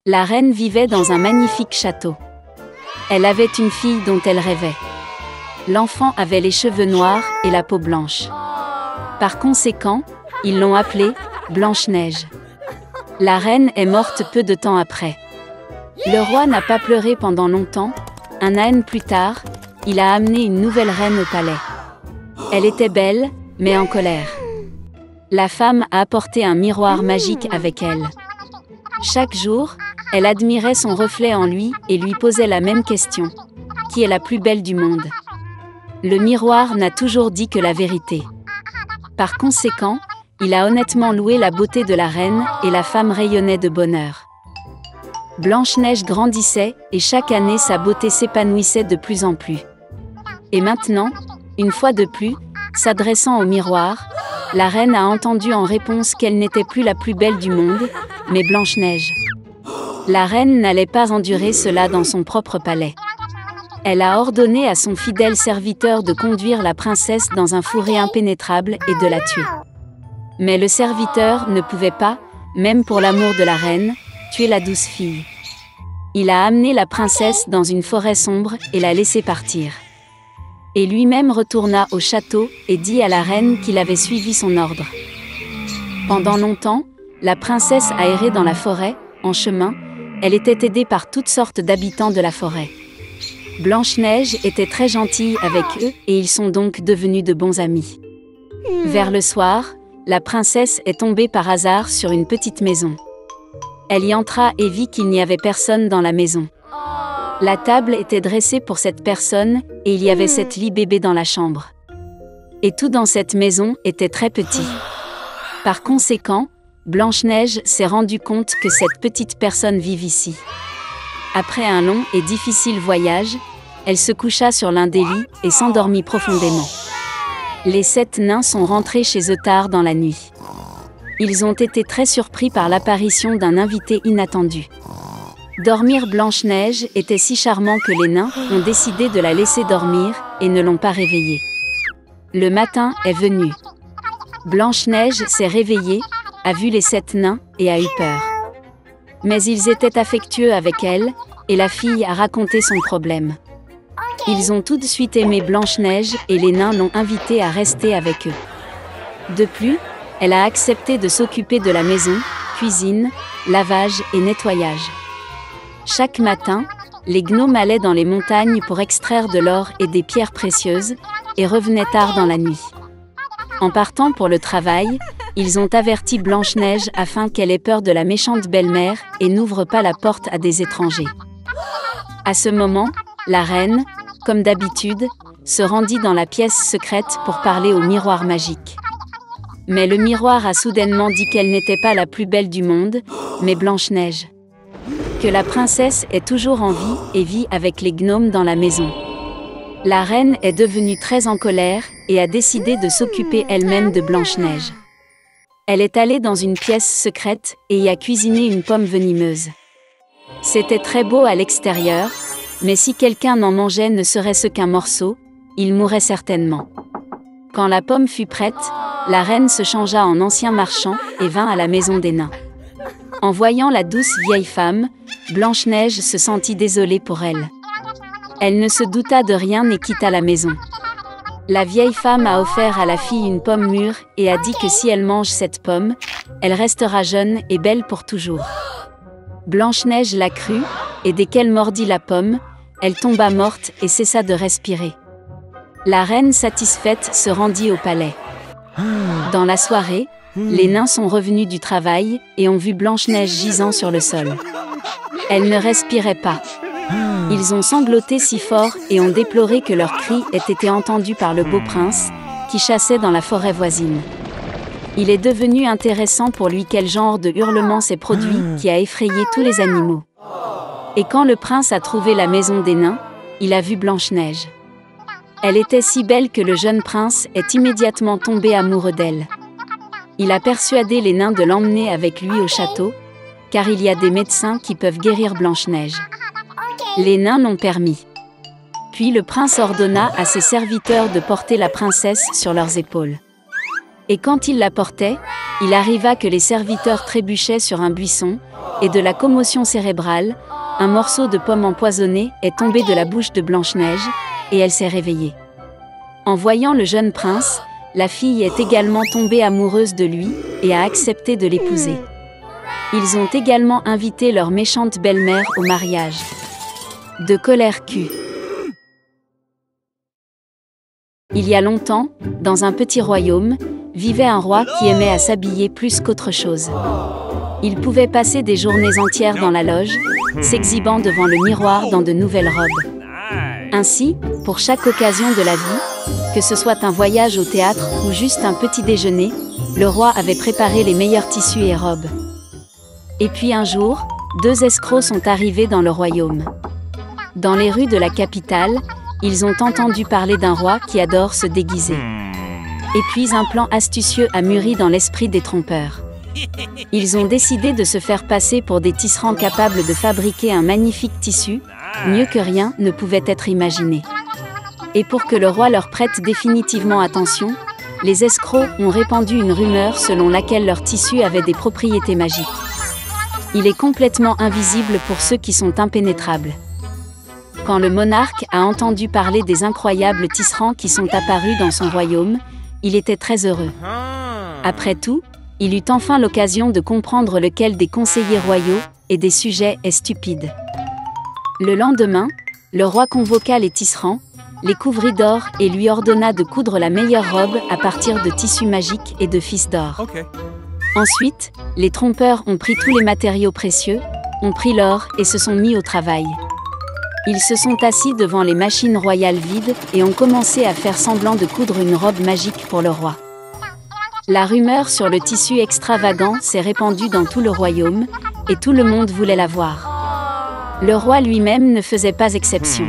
La reine vivait dans un magnifique château. Elle avait une fille dont elle rêvait. L'enfant avait les cheveux noirs et la peau blanche. Par conséquent, ils l'ont appelée Blanche-Neige. La reine est morte peu de temps après. Le roi n'a pas pleuré pendant longtemps. Un an plus tard, il a amené une nouvelle reine au palais. Elle était belle, mais en colère. La femme a apporté un miroir magique avec elle. Chaque jour, elle admirait son reflet en lui et lui posait la même question. Qui est la plus belle du monde? Le miroir n'a toujours dit que la vérité. Par conséquent, il a honnêtement loué la beauté de la reine et la femme rayonnait de bonheur. Blanche-Neige grandissait et chaque année sa beauté s'épanouissait de plus en plus. Et maintenant, une fois de plus, s'adressant au miroir, la reine a entendu en réponse qu'elle n'était plus la plus belle du monde, mais Blanche-Neige. La reine n'allait pas endurer cela dans son propre palais. Elle a ordonné à son fidèle serviteur de conduire la princesse dans un fourré impénétrable et de la tuer. Mais le serviteur ne pouvait pas, même pour l'amour de la reine, tuer la douce fille. Il a amené la princesse dans une forêt sombre et l'a laissée partir. Et lui-même retourna au château et dit à la reine qu'il avait suivi son ordre. Pendant longtemps, la princesse a erré dans la forêt. En chemin, elle était aidée par toutes sortes d'habitants de la forêt. Blanche-Neige était très gentille avec eux et ils sont donc devenus de bons amis. Vers le soir, la princesse est tombée par hasard sur une petite maison. Elle y entra et vit qu'il n'y avait personne dans la maison. La table était dressée pour cette personne et il y avait 7 lits bébés dans la chambre. Et tout dans cette maison était très petit. Par conséquent, Blanche-Neige s'est rendue compte que cette petite personne vit ici. Après un long et difficile voyage, elle se coucha sur l'un des lits et s'endormit profondément. Les 7 nains sont rentrés chez eux tard dans la nuit. Ils ont été très surpris par l'apparition d'un invité inattendu. Dormir Blanche-Neige était si charmant que les nains ont décidé de la laisser dormir et ne l'ont pas réveillée. Le matin est venu. Blanche-Neige s'est réveillée, a vu les 7 nains et a eu peur. Mais ils étaient affectueux avec elle, et la fille a raconté son problème. Ils ont tout de suite aimé Blanche-Neige et les nains l'ont invitée à rester avec eux. De plus, elle a accepté de s'occuper de la maison, cuisine, lavage et nettoyage. Chaque matin, les gnomes allaient dans les montagnes pour extraire de l'or et des pierres précieuses, et revenaient tard dans la nuit. En partant pour le travail, ils ont averti Blanche-Neige afin qu'elle ait peur de la méchante belle-mère et n'ouvre pas la porte à des étrangers. À ce moment, la reine, comme d'habitude, se rendit dans la pièce secrète pour parler au miroir magique. Mais le miroir a soudainement dit qu'elle n'était pas la plus belle du monde, mais Blanche-Neige. Que la princesse est toujours en vie et vit avec les gnomes dans la maison. La reine est devenue très en colère et a décidé de s'occuper elle-même de Blanche-Neige. Elle est allée dans une pièce secrète et y a cuisiné une pomme venimeuse. C'était très beau à l'extérieur, mais si quelqu'un n'en mangeait ne serait-ce qu'un morceau, il mourrait certainement. Quand la pomme fut prête, la reine se changea en ancien marchand et vint à la maison des nains. En voyant la douce vieille femme, Blanche-Neige se sentit désolée pour elle. Elle ne se douta de rien et quitta la maison. La vieille femme a offert à la fille une pomme mûre et a dit que si elle mange cette pomme, elle restera jeune et belle pour toujours. Blanche-Neige l'a crut, et dès qu'elle mordit la pomme, elle tomba morte et cessa de respirer. La reine satisfaite se rendit au palais. Dans la soirée, les nains sont revenus du travail et ont vu Blanche-Neige gisant sur le sol. Elle ne respirait pas. Ils ont sangloté si fort et ont déploré que leurs cris aient été entendus par le beau prince, qui chassait dans la forêt voisine. Il est devenu intéressant pour lui quel genre de hurlement s'est produit qui a effrayé tous les animaux. Et quand le prince a trouvé la maison des nains, il a vu Blanche-Neige. Elle était si belle que le jeune prince est immédiatement tombé amoureux d'elle. Il a persuadé les nains de l'emmener avec lui au château, car il y a des médecins qui peuvent guérir Blanche-Neige. Les nains l'ont permis. Puis le prince ordonna à ses serviteurs de porter la princesse sur leurs épaules. Et quand il la portait, il arriva que les serviteurs trébuchaient sur un buisson, et de la commotion cérébrale, un morceau de pomme empoisonnée est tombé de la bouche de Blanche-Neige, et elle s'est réveillée. En voyant le jeune prince, la fille est également tombée amoureuse de lui, et a accepté de l'épouser. Ils ont également invité leur méchante belle-mère au mariage. De colère Q. Il y a longtemps, dans un petit royaume, vivait un roi qui aimait à s'habiller plus qu'autre chose. Il pouvait passer des journées entières dans la loge, s'exhibant devant le miroir dans de nouvelles robes. Ainsi, pour chaque occasion de la vie, que ce soit un voyage au théâtre ou juste un petit déjeuner, le roi avait préparé les meilleurs tissus et robes. Et puis un jour, 2 escrocs sont arrivés dans le royaume. Dans les rues de la capitale, ils ont entendu parler d'un roi qui adore se déguiser. Et puis un plan astucieux a mûri dans l'esprit des trompeurs. Ils ont décidé de se faire passer pour des tisserands capables de fabriquer un magnifique tissu, mieux que rien ne pouvait être imaginé. Et pour que le roi leur prête définitivement attention, les escrocs ont répandu une rumeur selon laquelle leur tissu avait des propriétés magiques. Il est complètement invisible pour ceux qui sont impénétrables. Quand le monarque a entendu parler des incroyables tisserands qui sont apparus dans son royaume, il était très heureux. Après tout, il eut enfin l'occasion de comprendre lequel des conseillers royaux et des sujets est stupide. Le lendemain, le roi convoqua les tisserands, les couvrit d'or et lui ordonna de coudre la meilleure robe à partir de tissus magiques et de fils d'or. Ensuite, les trompeurs ont pris tous les matériaux précieux, ont pris l'or et se sont mis au travail. Ils se sont assis devant les machines royales vides et ont commencé à faire semblant de coudre une robe magique pour le roi. La rumeur sur le tissu extravagant s'est répandue dans tout le royaume, et tout le monde voulait la voir. Le roi lui-même ne faisait pas exception.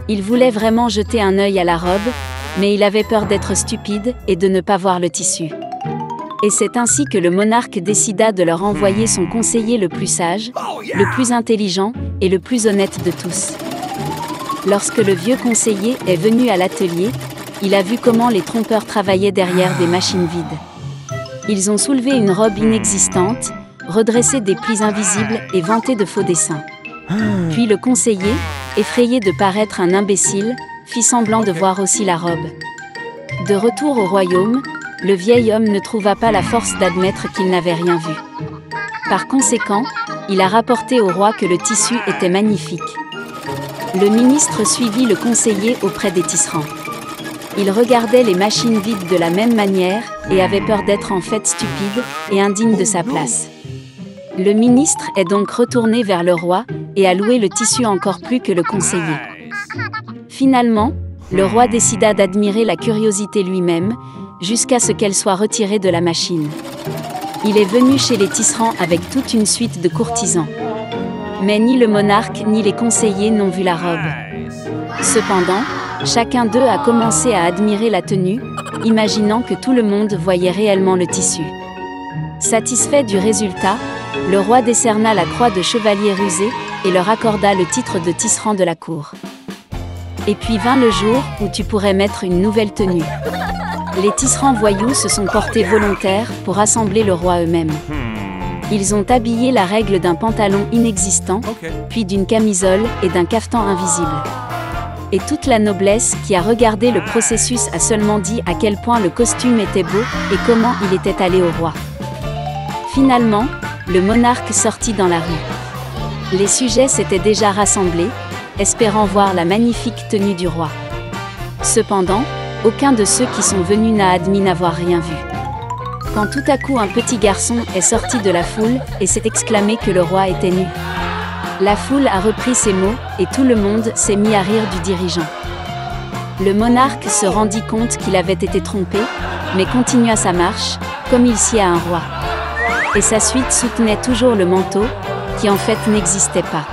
Il voulait vraiment jeter un œil à la robe, mais il avait peur d'être stupide et de ne pas voir le tissu. Et c'est ainsi que le monarque décida de leur envoyer son conseiller le plus sage, le plus intelligent et le plus honnête de tous. Lorsque le vieux conseiller est venu à l'atelier, il a vu comment les trompeurs travaillaient derrière des machines vides. Ils ont soulevé une robe inexistante, redressé des plis invisibles et vanté de faux dessins. Puis le conseiller, effrayé de paraître un imbécile, fit semblant de voir aussi la robe. De retour au royaume, le vieil homme ne trouva pas la force d'admettre qu'il n'avait rien vu. Par conséquent, il a rapporté au roi que le tissu était magnifique. Le ministre suivit le conseiller auprès des tisserands. Il regardait les machines vides de la même manière et avait peur d'être en fait stupide et indigne de sa place. Le ministre est donc retourné vers le roi et a loué le tissu encore plus que le conseiller. Finalement, le roi décida d'admirer la curiosité lui-même, jusqu'à ce qu'elle soit retirée de la machine. Il est venu chez les tisserands avec toute une suite de courtisans. Mais ni le monarque ni les conseillers n'ont vu la robe. Cependant, chacun d'eux a commencé à admirer la tenue, imaginant que tout le monde voyait réellement le tissu. Satisfait du résultat, le roi décerna la croix de chevalier rusé et leur accorda le titre de tisserand de la cour. Et puis vint le jour où tu pourrais mettre une nouvelle tenue. Les tisserands voyous se sont portés volontaires pour assembler le roi eux-mêmes. Ils ont habillé la règle d'un pantalon inexistant, puis d'une camisole et d'un cafetan invisible. Et toute la noblesse qui a regardé le processus a seulement dit à quel point le costume était beau et comment il était allé au roi. Finalement, le monarque sortit dans la rue. Les sujets s'étaient déjà rassemblés, espérant voir la magnifique tenue du roi. Cependant, aucun de ceux qui sont venus n'a admis n'avoir rien vu. Quand tout à coup un petit garçon est sorti de la foule et s'est exclamé que le roi était nu. La foule a repris ces mots et tout le monde s'est mis à rire du dirigeant. Le monarque se rendit compte qu'il avait été trompé, mais continua sa marche, comme il sied à un roi. Et sa suite soutenait toujours le manteau, qui en fait n'existait pas.